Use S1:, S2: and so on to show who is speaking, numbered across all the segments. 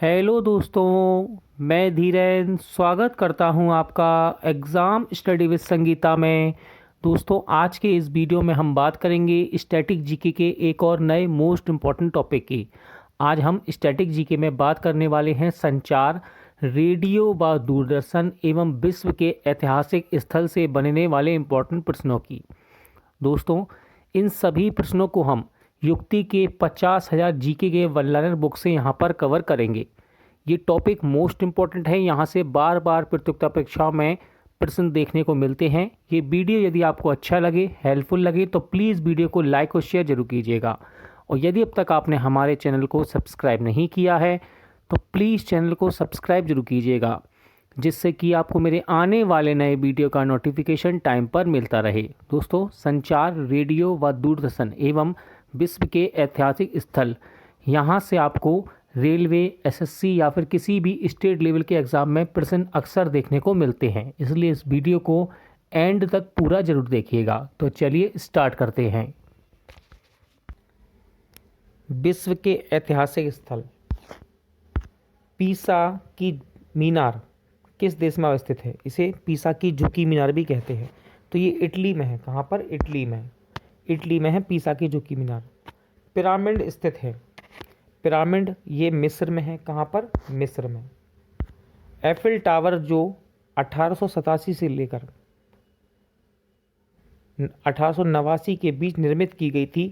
S1: Hello दोस्तों, मैं धीरेन स्वागत करता हूं आपका एग्ज़ाम स्टडी विद संगीता में। दोस्तों, आज के इस वीडियो में हम बात करेंगे स्टैटिक जीके के एक और नए मोस्ट इम्पॉर्टेंट टॉपिक की। आज हम स्टैटिक जीके में बात करने वाले हैं संचार, रेडियो व दूरदर्शन एवं विश्व के ऐतिहासिक स्थल से बनने वाले इम्पॉर्टेंट प्रश्नों की। दोस्तों, इन सभी प्रश्नों को हम युक्ति के 50,000 जीके के वन लाइनर बुक से यहाँ पर कवर करेंगे। ये टॉपिक मोस्ट इम्पॉर्टेंट है, यहाँ से बार बार प्रतियोगिता परीक्षाओं में प्रश्न देखने को मिलते हैं। ये वीडियो यदि आपको अच्छा लगे, हेल्पफुल लगे तो प्लीज़ वीडियो को लाइक और शेयर जरूर कीजिएगा। और यदि अब तक आपने हमारे चैनल को सब्सक्राइब नहीं किया है तो प्लीज़ चैनल को सब्सक्राइब जरूर कीजिएगा, जिससे कि आपको मेरे आने वाले नए वीडियो का नोटिफिकेशन टाइम पर मिलता रहे। दोस्तों, संचार, रेडियो व दूरदर्शन एवं विश्व के ऐतिहासिक स्थल, यहाँ से आपको रेलवे, एसएससी या फिर किसी भी स्टेट लेवल के एग्ज़ाम में प्रश्न अक्सर देखने को मिलते हैं, इसलिए इस वीडियो को एंड तक पूरा जरूर देखिएगा। तो चलिए स्टार्ट करते हैं। विश्व के ऐतिहासिक स्थल। पीसा की मीनार किस देश में अवस्थित है? इसे पीसा की झुकी मीनार भी कहते हैं। तो ये इटली में है। कहाँ पर? इटली में। इटली में है पीसा की झुकी मीनार। पिरामिड स्थित है। पिरामिड ये मिस्र में है। कहाँ पर? मिस्र में। एफिल टावर जो 1887 से लेकर 1889 के बीच निर्मित की गई थी,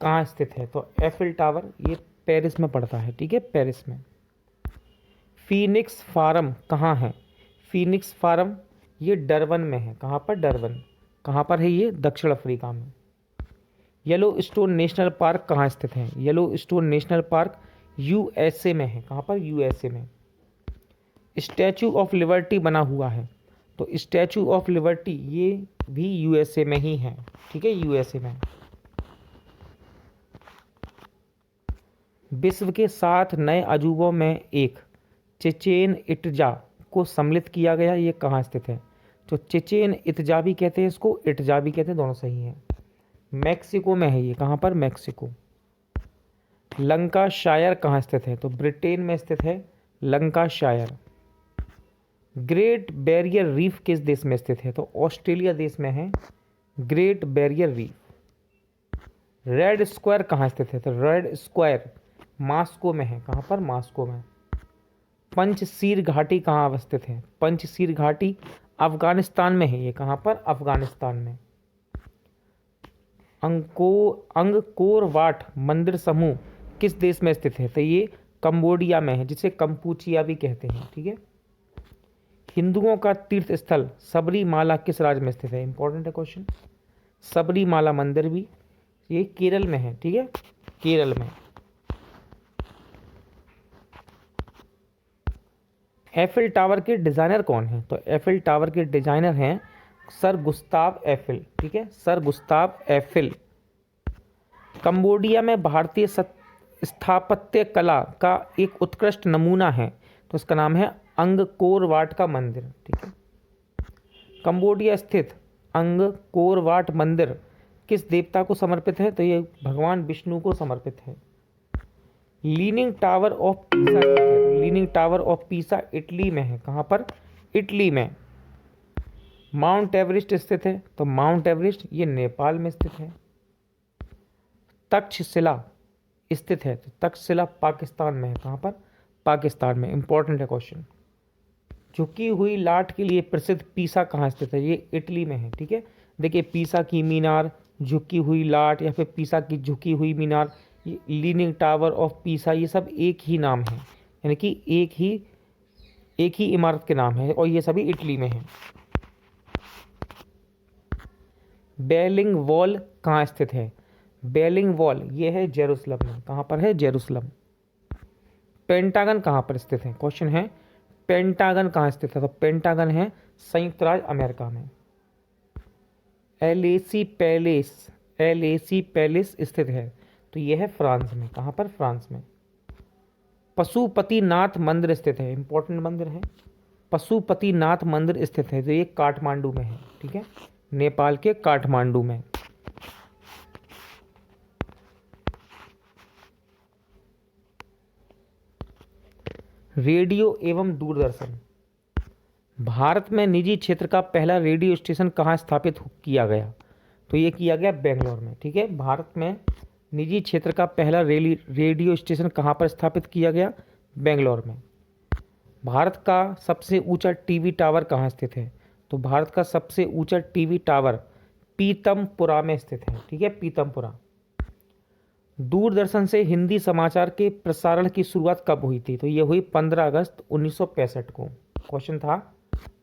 S1: कहाँ स्थित है? तो एफिल टावर ये पेरिस में पड़ता है। ठीक है, पेरिस में। फीनिक्स फार्म कहाँ है? फीनिक्स फार्म ये डरबन में है। कहाँ पर? डरबन। कहाँ पर है ये? दक्षिण अफ्रीका में। येलो स्टोन नेशनल पार्क कहाँ स्थित है? Yellow stone national park USA में है। कहाँ पर? यूएसए में। स्टैचू ऑफ लिबर्टी बना हुआ है। तो स्टैचू ऑफ लिबर्टी ये भी यूएसए में ही है। ठीक है, यूएसए में। विश्व के 7 नए अजूबों में एक चिचेन इट्जा को सम्मिलित किया गया। ये कहाँ स्थित है? तो चिचेन इत्जा भी कहते हैं इसको, इट्जा भी कहते हैं, दोनों सही हैं। मैक्सिको में है ये। कहाँ पर? मैक्सिको। लंकाशायर कहाँ स्थित है? तो ब्रिटेन में स्थित है लंकाशायर। ग्रेट बैरियर रीफ किस देश में स्थित है? तो ऑस्ट्रेलिया देश में है great barrier reef. Red square कहाँ स्थित है? तो रेड स्क्वायर मास्को में है। कहाँ पर? मास्को में। पंचशीर घाटी कहाँ अवस्थित है? पंचशीर घाटी अफगानिस्तान में है। ये कहाँ पर? अफगानिस्तान में। अंगकोर वाट मंदिर समूह किस देश में स्थित है? तो ये कंबोडिया में है, जिसे कंपूचिया भी कहते हैं। ठीक है। हिंदुओं का तीर्थ स्थल सबरीमाला किस राज्य में स्थित है? इंपॉर्टेंट है क्वेश्चन। सबरीमाला मंदिर भी ये केरल में है। ठीक है, केरल में। एफिल टावर के डिजाइनर कौन है? तो एफिल टावर के डिजाइनर हैं सर गुस्ताव एफिल। ठीक है, सर गुस्ताव एफिल। कंबोडिया में भारतीय स्थापत्य कला का एक उत्कृष्ट नमूना है, तो इसका नाम है अंगकोर वाट का मंदिर। ठीक है। कंबोडिया स्थित अंगकोर वाट मंदिर किस देवता को समर्पित है? तो ये भगवान विष्णु को समर्पित है। Leaning tower of Pisa, leaning tower of Pisa Italy में है। कहाँ पर? इटली में। माउंट एवरेस्ट स्थित है। तो माउंट एवरेस्ट ये नेपाल में स्थित है। तक्षशिला स्थित है। तो तक्षशिला पाकिस्तान में है। कहाँ पर? पाकिस्तान में। इंपॉर्टेंट है क्वेश्चन। झुकी हुई लाट के लिए प्रसिद्ध पीसा कहाँ स्थित है? ये इटली में है। ठीक है, देखिए पीसा की मीनार, झुकी हुई लाट या फिर पीसा की झुकी हुई मीनार, लीनिंग टावर ऑफ पीसा, ये सब एक ही नाम है, यानी कि एक ही इमारत के नाम है, और ये सभी इटली में है। बेलिंग वॉल कहाँ स्थित है? बेलिंग वॉल ये है जेरूसलम में। कहाँ पर है? जेरूसलम। पेंटागन कहाँ पर स्थित है? क्वेश्चन है पेंटागन कहाँ स्थित है? तो पेंटागन है संयुक्त राज्य अमेरिका में। एलेसी पैलेस स्थित है, तो यह है फ्रांस में। कहाँ पर? फ्रांस में। पशुपतिनाथ मंदिर स्थित है। इंपॉर्टेंट मंदिर है। पशुपतिनाथ मंदिर स्थित है, तो ये काठमांडू में है। ठीक है, नेपाल के काठमांडू में। रेडियो एवं दूरदर्शन। भारत में निजी क्षेत्र का पहला रेडियो स्टेशन कहाँ स्थापित किया गया? तो ये किया गया बेंगलोर में। ठीक है, भारत में निजी क्षेत्र का पहला रेडियो स्टेशन कहाँ पर स्थापित किया गया? बेंगलोर में। भारत का सबसे ऊंचा टीवी टावर कहाँ स्थित है? तो भारत का सबसे ऊंचा टीवी टावर पीतमपुरा में स्थित है। ठीक है, पीतमपुरा। दूरदर्शन से हिंदी समाचार के प्रसारण की शुरुआत कब हुई थी? तो ये हुई 15 अगस्त 1965 को। क्वेश्चन था,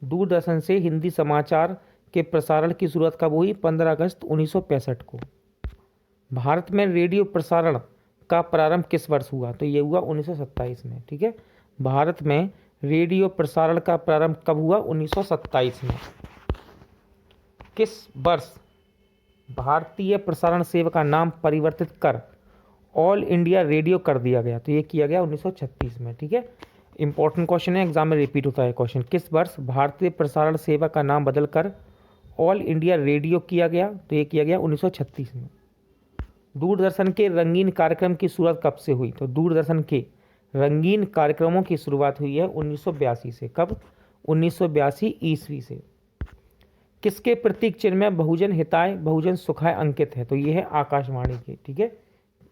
S1: दूरदर्शन से हिंदी समाचार के प्रसारण की शुरुआत कब हुई? 15 अगस्त 1965 को। भारत में रेडियो प्रसारण का प्रारंभ किस वर्ष हुआ? तो ये हुआ 1927 में। ठीक है, भारत में रेडियो प्रसारण का प्रारंभ कब हुआ? 1927 में। किस वर्ष भारतीय प्रसारण सेवा का नाम परिवर्तित कर ऑल इंडिया रेडियो कर दिया गया? तो ये किया गया 1936 में। ठीक है, इंपॉर्टेंट क्वेश्चन है, एग्जाम में रिपीट होता है क्वेश्चन। किस वर्ष भारतीय प्रसारण सेवा का नाम बदलकर ऑल इंडिया रेडियो किया गया? तो ये किया गया 1936 में। दूरदर्शन के रंगीन कार्यक्रम की शुरुआत कब से हुई? तो दूरदर्शन के रंगीन कार्यक्रमों की शुरुआत हुई है 1982 से। कब? 1982 ईस्वी से। किसके प्रतीक चिन्ह में बहुजन हिताय बहुजन सुखाय अंकित है? तो ये है आकाशवाणी के। ठीक है,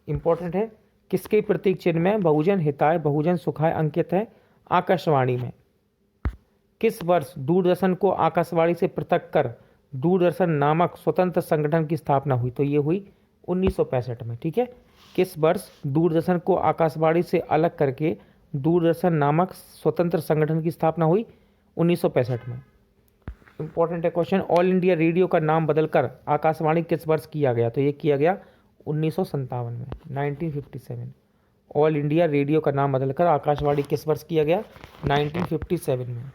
S1: इंपॉर्टेंट है। किसके प्रतीक चिन्ह में बहुजन हिताय बहुजन सुखाय अंकित है? आकाशवाणी में। किस वर्ष दूरदर्शन को आकाशवाणी से पृथक कर दूरदर्शन नामक स्वतंत्र संगठन की स्थापना हुई? तो ये हुई 1965 में। ठीक है, किस वर्ष दूरदर्शन को आकाशवाणी से अलग करके दूरदर्शन नामक स्वतंत्र संगठन की स्थापना हुई? 1965 में। इंपॉर्टेंट है क्वेश्चन, ऑल इंडिया रेडियो का नाम बदलकर आकाशवाणी किस वर्ष किया गया? तो ये किया गया 1957 में, 1957। ऑल इंडिया रेडियो का नाम बदलकर आकाशवाणी किस वर्ष किया गया? 1957 में।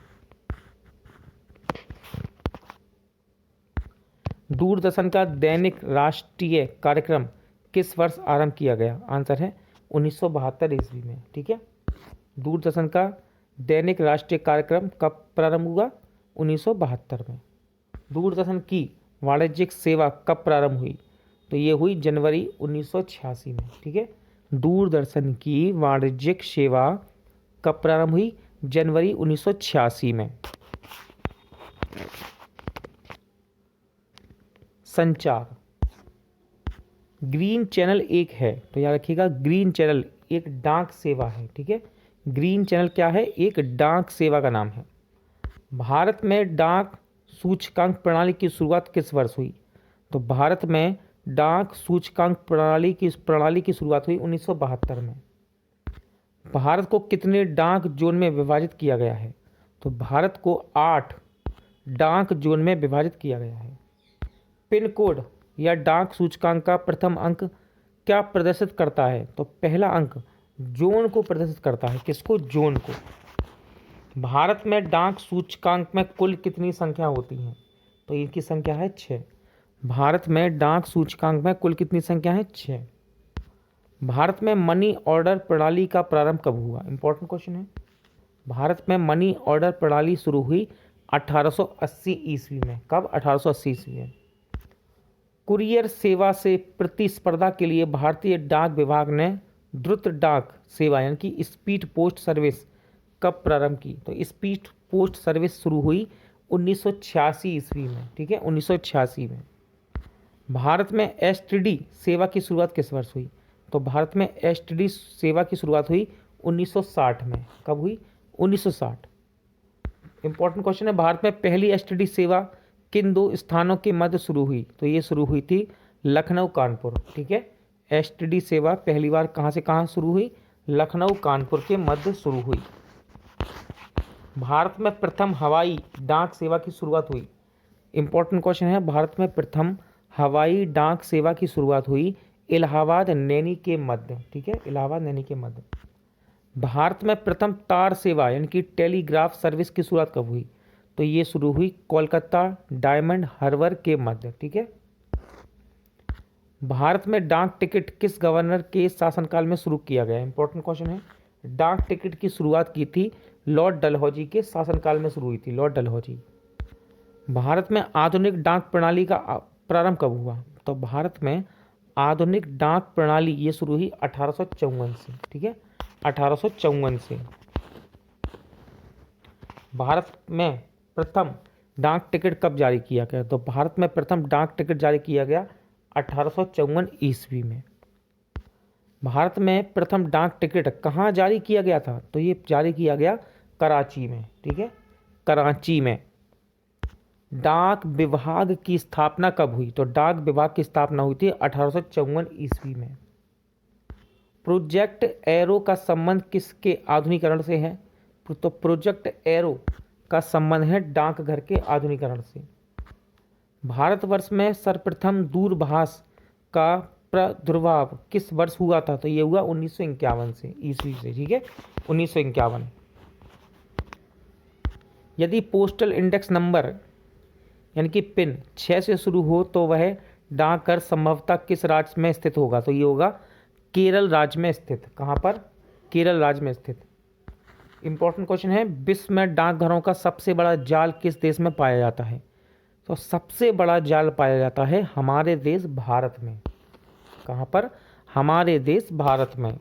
S1: दूरदर्शन का दैनिक राष्ट्रीय कार्यक्रम किस वर्ष आरंभ किया गया? आंसर है 1972 ईस्वी में। ठीक है, दूरदर्शन का दैनिक राष्ट्रीय कार्यक्रम कब प्रारंभ हुआ? 1972 में। दूरदर्शन की वाणिज्यिक सेवा कब प्रारंभ हुई? तो ये हुई जनवरी 1986 में। ठीक है, दूरदर्शन की वाणिज्यिक सेवा कब प्रारंभ हुई? जनवरी 1986 में। संचार, ग्रीन चैनल एक है, तो याद रखिएगा ग्रीन चैनल एक डाक सेवा है। ठीक है, ग्रीन चैनल क्या है? एक डाक सेवा का नाम है। भारत में डाक सूचकांक प्रणाली की शुरुआत किस वर्ष हुई? तो भारत में डाक सूचकांक प्रणाली की शुरुआत हुई 1972 में। भारत को कितने डाक जोन में विभाजित किया गया है? तो भारत को 8 डाक जोन में विभाजित किया गया है। पिन कोड या डाक सूचकांक का प्रथम अंक क्या प्रदर्शित करता है? तो पहला अंक जोन को प्रदर्शित करता है। किसको? जोन को। भारत में डाक सूचकांक में कुल कितनी संख्या होती है? तो इनकी संख्या है 6। भारत में डाक सूचकांक में कुल कितनी संख्या है? 6। भारत में मनी ऑर्डर प्रणाली का प्रारंभ कब हुआ? इंपॉर्टेंट क्वेश्चन है। भारत में मनी ऑर्डर प्रणाली शुरू हुई 1880 ईस्वी में। कब? 1880 ईस्वी में। कुरियर सेवा से प्रतिस्पर्धा के लिए भारतीय डाक विभाग ने द्रुत डाक सेवा यानी कि स्पीड पोस्ट सर्विस कब प्रारंभ की? तो स्पीड पोस्ट सर्विस शुरू हुई 1986 ईस्वी में। ठीक है, 1986 में। भारत में एसटीडी सेवा की शुरुआत किस वर्ष हुई? तो भारत में एसटीडी सेवा की शुरुआत हुई 1960 में। कब हुई? 1960। इंपॉर्टेंट क्वेश्चन है, भारत में पहली एसटीडी सेवा किन 2 स्थानों के मध्य शुरू हुई? तो ये शुरू हुई थी लखनऊ कानपुर। ठीक है, एसटीडी सेवा पहली बार कहाँ से कहाँ शुरू हुई? लखनऊ कानपुर के मध्य शुरू हुई। भारत में प्रथम हवाई डाक सेवा की शुरुआत हुई। इंपॉर्टेंट क्वेश्चन है, भारत में प्रथम हवाई डाक सेवा की शुरुआत हुई इलाहाबाद नैनी के मध्य। ठीक है, इलाहाबाद नैनी के मध्य। भारत में प्रथम तार सेवा यानी कि टेलीग्राफ सर्विस की शुरुआत कब हुई? तो ये शुरू हुई कोलकाता डायमंड हार्बर के मध्य। ठीक है, भारत में डाक टिकट किस गवर्नर के शासनकाल में शुरू किया गया? इंपॉर्टेंट क्वेश्चन है। डाक टिकट की शुरुआत की थी लॉर्ड डलहौजी के शासनकाल में शुरू हुई थी, लॉर्ड डलहौजी। भारत में आधुनिक डाक प्रणाली का प्रारंभ कब हुआ? तो भारत में आधुनिक डाक प्रणाली ये शुरू हुई 1854 से। ठीक है, 1854 से। भारत में प्रथम डाक टिकट कब जारी किया गया? तो भारत में प्रथम डाक टिकट जारी किया गया 1854 ईस्वी में। भारत में प्रथम डाक टिकट कहाँ जारी किया गया था? तो ये जारी किया गया कराची में। ठीक है, कराची में। डाक विभाग की स्थापना कब हुई? तो डाक विभाग की स्थापना हुई थी 1854 ईस्वी में। प्रोजेक्ट एरो का संबंध किसके आधुनिकीकरण से है? तो प्रोजेक्ट एरो का संबंध है डाकघर के आधुनिकीकरण से। भारतवर्ष में सर्वप्रथम दूरभाष का प्रादुर्भाव किस वर्ष हुआ था? तो ये हुआ 1951 से, ईस्वी से। ठीक है, 1951। यदि पोस्टल इंडेक्स नंबर यानी कि पिन 6 से शुरू हो तो वह डाकघर संभवतः किस राज्य में स्थित होगा? तो ये होगा केरल राज्य में स्थित। कहाँ पर? केरल राज्य में स्थित। इंपॉर्टेंट क्वेश्चन है, विश्व में डाकघरों का सबसे बड़ा जाल किस देश में पाया जाता है? तो सबसे बड़ा जाल पाया जाता है हमारे देश भारत में। कहाँ पर? हमारे देश भारत में।